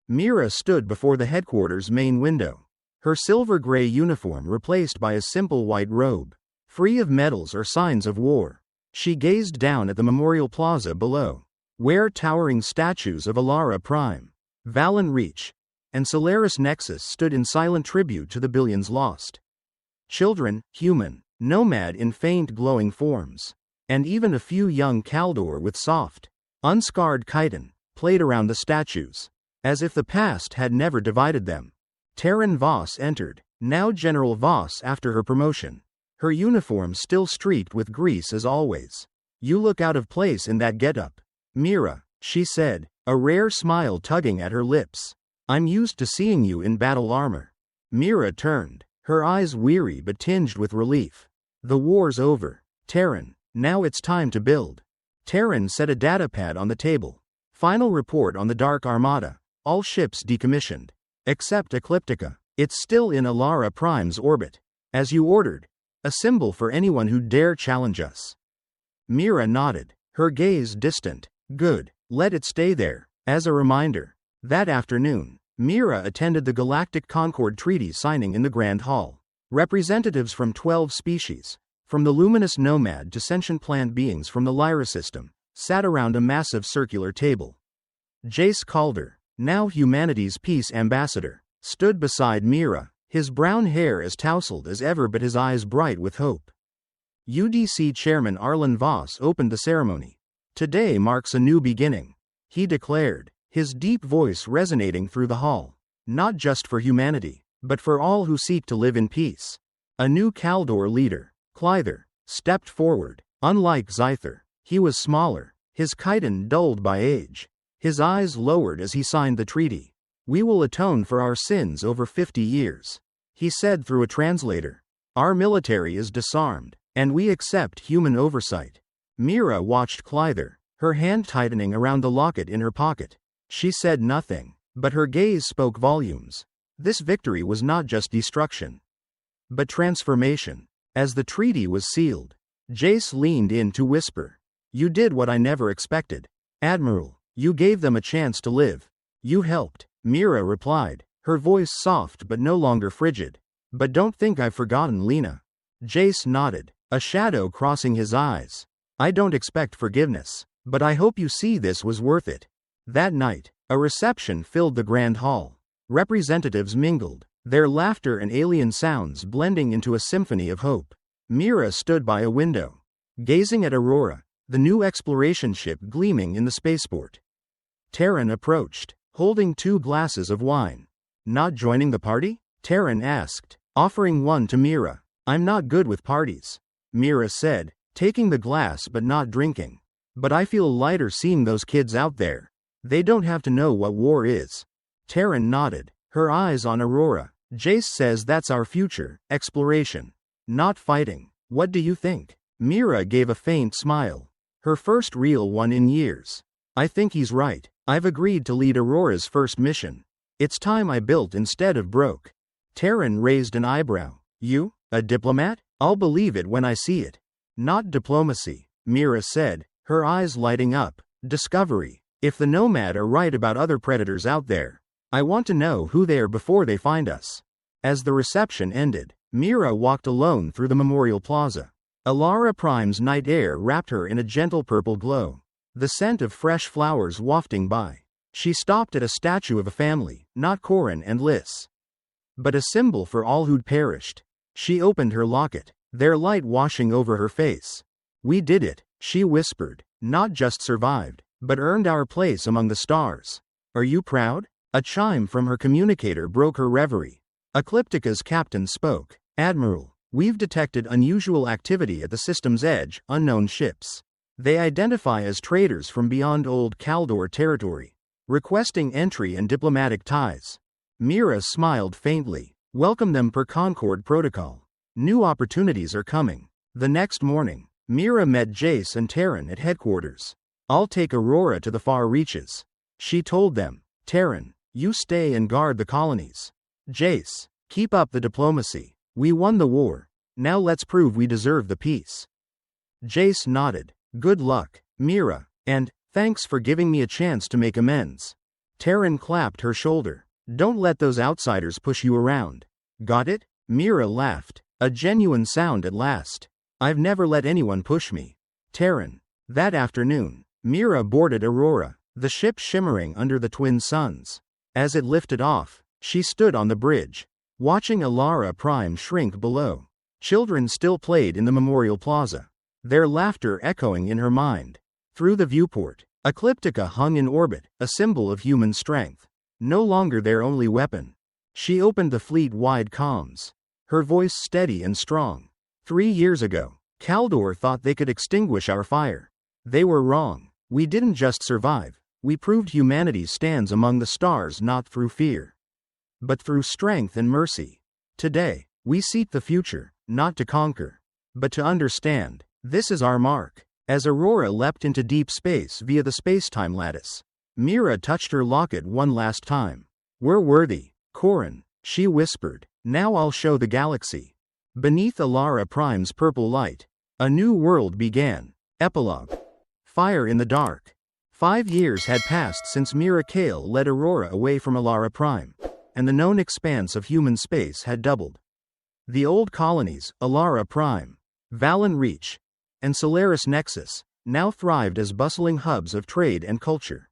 Mira stood before the headquarters' main window, her silver-gray uniform replaced by a simple white robe, free of medals or signs of war. She gazed down at the memorial plaza below, where towering statues of Alara Prime, Valen Reach, and Solaris Nexus stood in silent tribute to the billions lost. Children, human, nomad in faint glowing forms, and even a few young Kaldor with soft, unscarred chitin, played around the statues, as if the past had never divided them. Terran Voss entered, now General Voss after her promotion, her uniform still streaked with grease as always. You look out of place in that getup, Mira, she said, a rare smile tugging at her lips. I'm used to seeing you in battle armor. Mira turned, her eyes weary but tinged with relief. The war's over, Terran, now it's time to build. Terran set a datapad on the table. Final report on the Dark Armada, all ships decommissioned. Except Ecliptica. It's still in Alara Prime's orbit. As you ordered. A symbol for anyone who dare challenge us. Mira nodded, her gaze distant. Good, let it stay there. As a reminder, that afternoon, Mira attended the Galactic Concord Treaty signing in the Grand Hall. Representatives from 12 species, from the luminous nomad to sentient plant beings from the Lyra system, sat around a massive circular table. Jace Kaldor, now humanity's peace ambassador, stood beside Mira, his brown hair as tousled as ever but his eyes bright with hope. UDC Chairman Arlen Voss opened the ceremony. Today marks a new beginning, he declared, his deep voice resonating through the hall. Not just for humanity, but for all who seek to live in peace. A new Kaldor leader, Clyther, stepped forward. Unlike Zyther, he was smaller, his chitin dulled by age. His eyes lowered as he signed the treaty. We will atone for our sins over 50 years, he said through a translator. Our military is disarmed, and we accept human oversight. Mira watched Clyther, her hand tightening around the locket in her pocket. She said nothing, but her gaze spoke volumes. This victory was not just destruction, but transformation. As the treaty was sealed, Jace leaned in to whisper, "You did what I never expected, Admiral. You gave them a chance to live. You helped," Mira replied, her voice soft but no longer frigid. "But don't think I've forgotten Lena." Jace nodded, a shadow crossing his eyes. "I don't expect forgiveness, but I hope you see this was worth it." That night, a reception filled the Grand Hall. Representatives mingled, their laughter and alien sounds blending into a symphony of hope. Mira stood by a window, gazing at Aurora, the new exploration ship gleaming in the spaceport. Terran approached, holding 2 glasses of wine. "Not joining the party?" Terran asked, offering one to Mira. "I'm not good with parties," Mira said, taking the glass but not drinking. "But I feel lighter seeing those kids out there. They don't have to know what war is." Terran nodded, her eyes on Aurora. "Jace says that's our future, exploration, not fighting. What do you think?" Mira gave a faint smile, her first real one in years. "I think he's right. I've agreed to lead Aurora's first mission. It's time I built instead of broke." Terran raised an eyebrow. "You, a diplomat? I'll believe it when I see it." "Not diplomacy," Mira said, her eyes lighting up. "Discovery. If the Nomad are right about other predators out there, I want to know who they are before they find us." As the reception ended, Mira walked alone through the Memorial Plaza. Alara Prime's night air wrapped her in a gentle purple glow, the scent of fresh flowers wafting by. She stopped at a statue of a family, not Corin and Liss, but a symbol for all who'd perished. She opened her locket, their light washing over her face. "We did it," she whispered. "Not just survived, but earned our place among the stars. Are you proud?" A chime from her communicator broke her reverie. Ecliptica's captain spoke. "Admiral, we've detected unusual activity at the system's edge, unknown ships. They identify as traders from beyond old Kaldor territory, requesting entry and diplomatic ties." Mira smiled faintly. "Welcome them per Concord protocol. New opportunities are coming." The next morning, Mira met Jace and Terran at headquarters. "I'll take Aurora to the far reaches," she told them. "Terran, you stay and guard the colonies. Jace, keep up the diplomacy. We won the war. Now let's prove we deserve the peace." Jace nodded. "Good luck, Mira, and thanks for giving me a chance to make amends." Terran clapped her shoulder. "Don't let those outsiders push you around. Got it?" Mira laughed. "A genuine sound at last. I've never let anyone push me." Terran. That afternoon, Mira boarded Aurora, the ship shimmering under the twin suns. As it lifted off, she stood on the bridge, watching Alara Prime shrink below. Children still played in the Memorial Plaza, their laughter echoing in her mind. Through the viewport, Ecliptica hung in orbit, a symbol of human strength, no longer their only weapon. She opened the fleet-wide comms, her voice steady and strong. 3 years ago, Kaldor thought they could extinguish our fire. They were wrong. We didn't just survive, we proved humanity stands among the stars not through fear, but through strength and mercy. Today, we seek the future, not to conquer, but to understand. This is our mark." As Aurora leapt into deep space via the spacetime lattice, Mira touched her locket one last time. "We're worthy, Corin," she whispered. "Now I'll show the galaxy." Beneath Alara Prime's purple light, a new world began. Epilogue. Fire in the dark. 5 years had passed since Mira Kael led Aurora away from Alara Prime, and the known expanse of human space had doubled. The old colonies, Alara Prime, Valen Reach, and Solaris Nexus, now thrived as bustling hubs of trade and culture.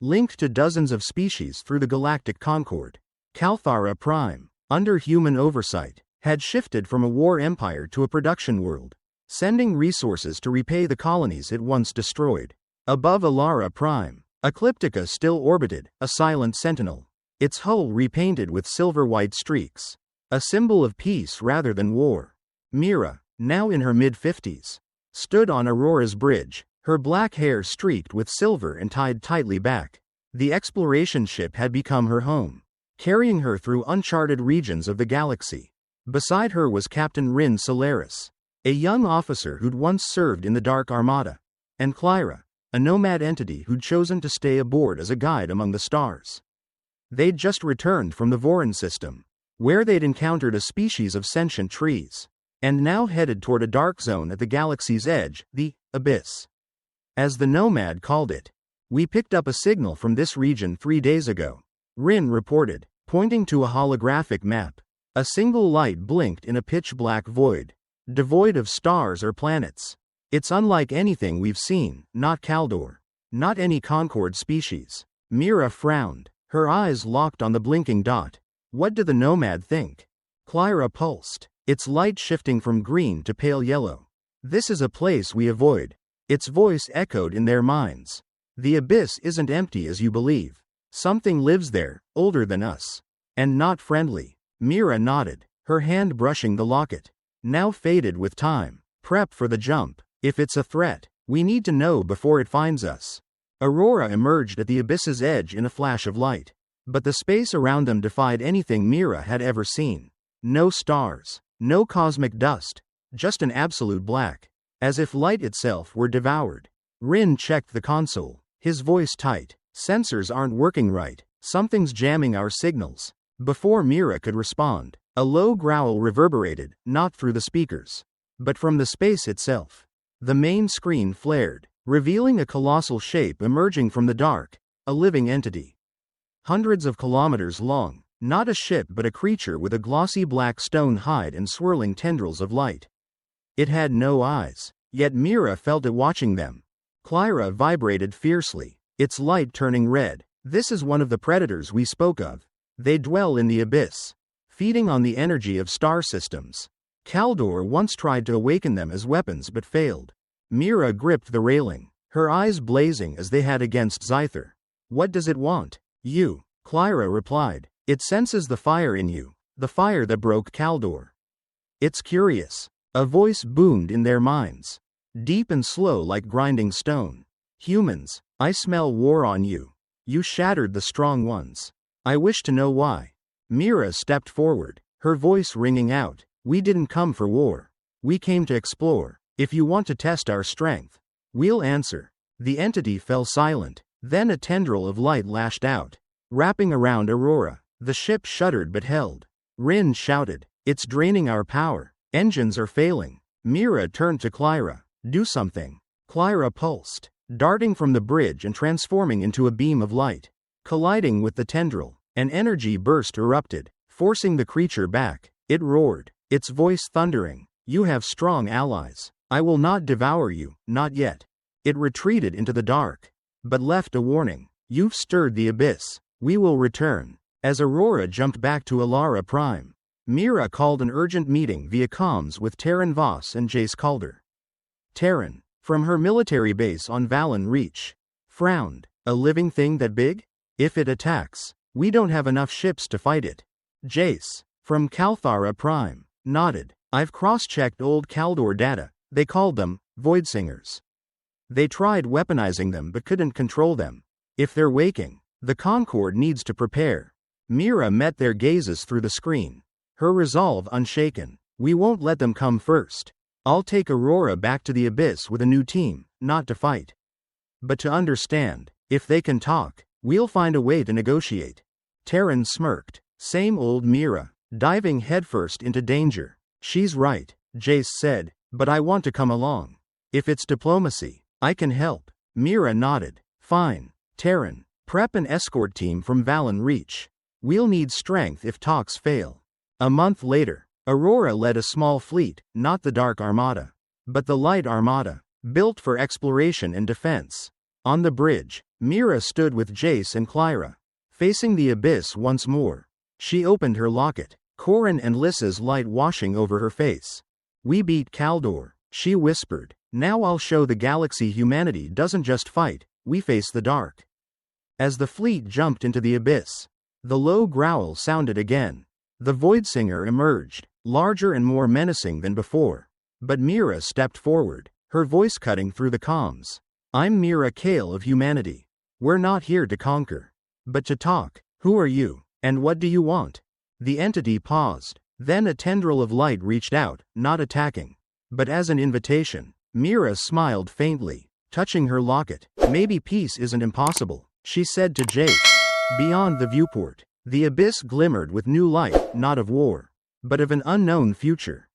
Linked to dozens of species through the galactic concord, Kalthara Prime, under human oversight, had shifted from a war empire to a production world, sending resources to repay the colonies it once destroyed. Above Alara Prime, Ecliptica still orbited, a silent sentinel, its hull repainted with silver-white streaks, a symbol of peace rather than war. Mira, now in her mid-50s, stood on Aurora's bridge, her black hair streaked with silver and tied tightly back. The exploration ship had become her home, carrying her through uncharted regions of the galaxy. Beside her was Captain Rin Solaris, a young officer who'd once served in the Dark Armada, and Clyra, a nomad entity who'd chosen to stay aboard as a guide among the stars. They'd just returned from the Vorin system, where they'd encountered a species of sentient trees, and now headed toward a dark zone at the galaxy's edge, the Abyss, as the Nomad called it. "We picked up a signal from this region 3 days ago," Rin reported, pointing to a holographic map. A single light blinked in a pitch-black void, devoid of stars or planets. "It's unlike anything we've seen, not Kaldor, not any Concord species." Mira frowned, her eyes locked on the blinking dot. "What do the Nomad think?" Clyra pulsed, its light shifting from green to pale yellow. "This is a place we avoid." Its voice echoed in their minds. "The Abyss isn't empty as you believe. Something lives there, older than us. And not friendly." Mira nodded, her hand brushing the locket. "Now faded with time. Prep for the jump. If it's a threat, we need to know before it finds us." Aurora emerged at the Abyss's edge in a flash of light, but the space around them defied anything Mira had ever seen. No stars, no cosmic dust, just an absolute black, as if light itself were devoured. Rin checked the console, his voice tight. "Sensors aren't working right, something's jamming our signals." Before Mira could respond, a low growl reverberated, not through the speakers, but from the space itself. The main screen flared, revealing a colossal shape emerging from the dark, a living entity. Hundreds of kilometers long, not a ship but a creature with a glossy black stone hide and swirling tendrils of light. It had no eyes, yet Mira felt it watching them. Kalthara vibrated fiercely, its light turning red. This is one of the predators we spoke of. They dwell in the abyss, feeding on the energy of star systems. Kaldor once tried to awaken them as weapons but failed. Mira gripped the railing, her eyes blazing as they had against Zyther. What does it want? You, Kalthara replied. It senses the fire in you, the fire that broke Kaldor. It's curious. A voice boomed in their minds, deep and slow like grinding stone. Humans, I smell war on you. You shattered the strong ones. I wish to know why. Mira stepped forward, her voice ringing out. We didn't come for war. We came to explore. If you want to test our strength, we'll answer. The entity fell silent. Then a tendril of light lashed out, wrapping around Aurora. The ship shuddered but held. Rin shouted, "It's draining our power. Engines are failing." Mira turned to Kalthara. "Do something." Kalthara pulsed, darting from the bridge and transforming into a beam of light. Colliding with the tendril, an energy burst erupted, forcing the creature back. It roared, its voice thundering, "You have strong allies. I will not devour you, not yet." It retreated into the dark, but left a warning. "You've stirred the abyss. We will return." As Aurora jumped back to Kalthara Prime, Mira called an urgent meeting via comms with Terran Voss and Jace Kaldor. Terran, from her military base on Valen Reach, frowned. "A living thing that big? If it attacks, we don't have enough ships to fight it." Jace, from Kalthara Prime, nodded. "I've cross-checked old Kaldor data. They called them Voidsingers. They tried weaponizing them but couldn't control them. If they're waking, the Concord needs to prepare." Mira met their gazes through the screen, her resolve unshaken. "We won't let them come first. I'll take Aurora back to the abyss with a new team, not to fight, but to understand. If they can talk, we'll find a way to negotiate." Terran smirked. "Same old Mira, diving headfirst into danger." "She's right," Jace said, "but I want to come along. If it's diplomacy, I can help." Mira nodded. "Fine. Terran, prep an escort team from Valen Reach. We'll need strength if talks fail." A month later, Aurora led a small fleet, not the Dark Armada, but the Light Armada, built for exploration and defense. On the bridge, Mira stood with Jace and Kalthara, facing the abyss once more. She opened her locket, Corin and Lissa's light washing over her face. "We beat Kaldor," she whispered. "Now I'll show the galaxy humanity doesn't just fight, we face the dark." As the fleet jumped into the abyss, the low growl sounded again. The Voidsinger emerged, larger and more menacing than before. But Mira stepped forward, her voice cutting through the comms. "I'm Mira Kael of humanity. We're not here to conquer, but to talk. Who are you, and what do you want?" The entity paused. Then a tendril of light reached out, not attacking, but as an invitation. Mira smiled faintly, touching her locket. "Maybe peace isn't impossible," she said to Jace. Beyond the viewport, the abyss glimmered with new light, not of war, but of an unknown future.